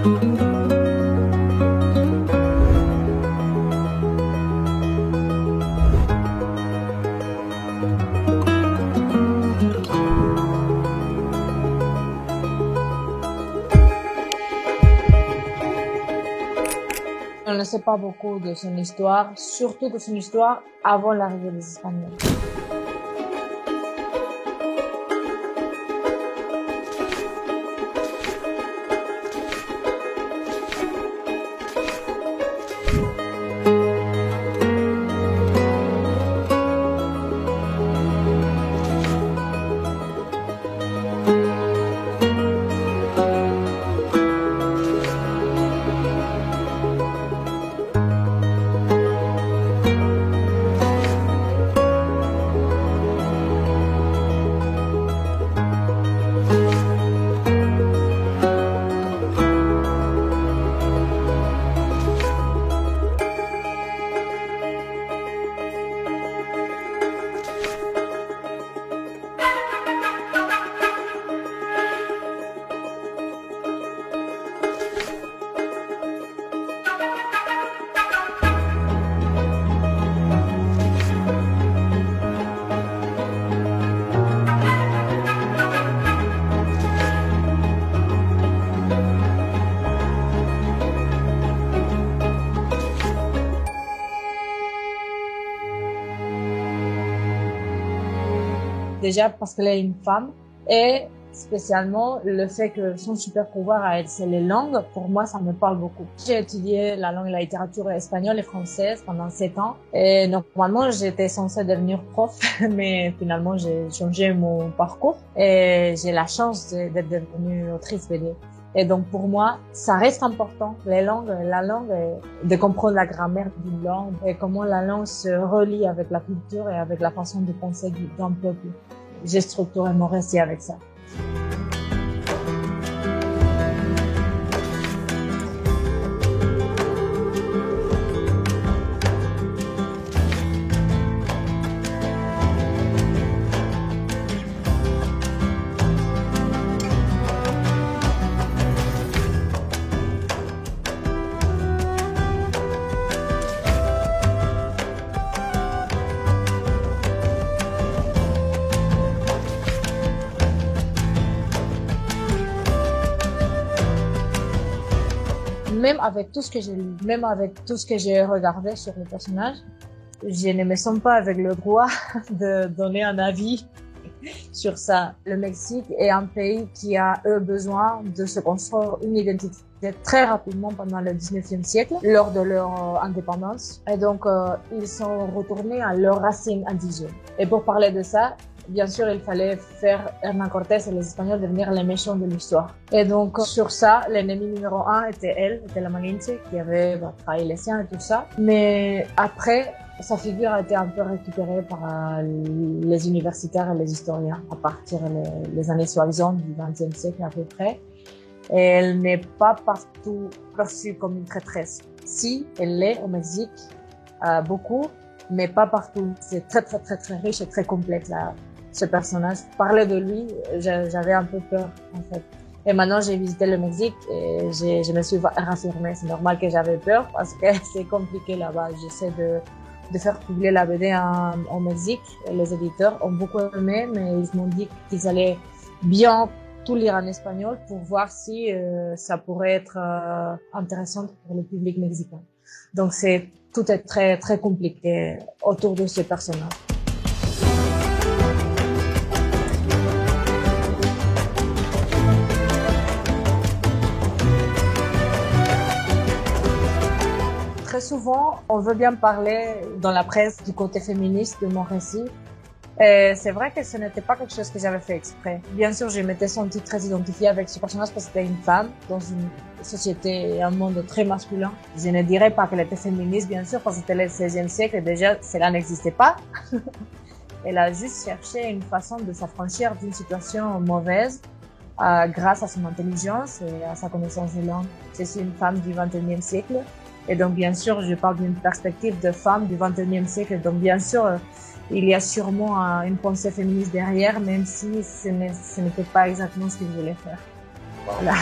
On ne sait pas beaucoup de son histoire, surtout de son histoire avant l'arrivée des Espagnols. Déjà parce qu'elle est une femme et spécialement le fait que son super pouvoir à elle, c'est les langues. Pour moi, ça me parle beaucoup. J'ai étudié la langue et la littérature espagnole et française pendant 7 ans et normalement, j'étais censée devenir prof, mais finalement, j'ai changé mon parcours et j'ai la chance d'être devenue autrice BD. Et donc, pour moi, ça reste important, les langues, la langue, de comprendre la grammaire d'une langue et comment la langue se relie avec la culture et avec la façon de penser d'un peuple. J'ai structuré mon récit avec ça. Même avec tout ce que j'ai lu, même avec tout ce que j'ai regardé sur le personnage, je ne me sens pas avec le droit de donner un avis sur ça. Le Mexique est un pays qui a eu besoin de se construire une identité très rapidement pendant le 19e siècle, lors de leur indépendance. Et donc, ils sont retournés à leurs racines indigènes. Et pour parler de ça, bien sûr, il fallait faire Hernán Cortés et les Espagnols devenir les méchants de l'histoire. Et donc, sur ça, l'ennemi numéro 1 était elle, était la Malinche, qui avait trahi les siens et tout ça. Mais après, sa figure a été un peu récupérée par les universitaires et les historiens à partir des années 60 du XXe siècle à peu près. Et elle n'est pas partout perçue comme une traîtresse. Si, elle l'est au Mexique, beaucoup, mais pas partout. C'est très riche et très complexe, là, ce personnage. Parler de lui, j'avais un peu peur, en fait. Et maintenant, j'ai visité le Mexique et je me suis raffirmée. C'est normal que j'avais peur parce que c'est compliqué là-bas. J'essaie de faire publier la BD au Mexique. Les éditeurs ont beaucoup aimé, mais ils m'ont dit qu'ils allaient bien tout lire en espagnol pour voir si ça pourrait être intéressant pour le public mexicain. Donc tout est très compliqué autour de ce personnage. Très souvent, on veut bien parler dans la presse du côté féministe de mon récit. Et c'est vrai que ce n'était pas quelque chose que j'avais fait exprès. Bien sûr, je m'étais sentie très identifiée avec ce personnage parce que c'était une femme dans une société et un monde très masculin. Je ne dirais pas qu'elle était féministe, bien sûr, parce que c'était le XVIe siècle et déjà, cela n'existait pas. Elle a juste cherché une façon de s'affranchir d'une situation mauvaise grâce à son intelligence et à sa connaissance des langues. Je suis une femme du XXIe siècle et donc, bien sûr, je parle d'une perspective de femme du XXIe siècle. Donc, bien sûr, il y a sûrement une pensée féministe derrière, même si ce n'était pas exactement ce que je voulais faire. Voilà.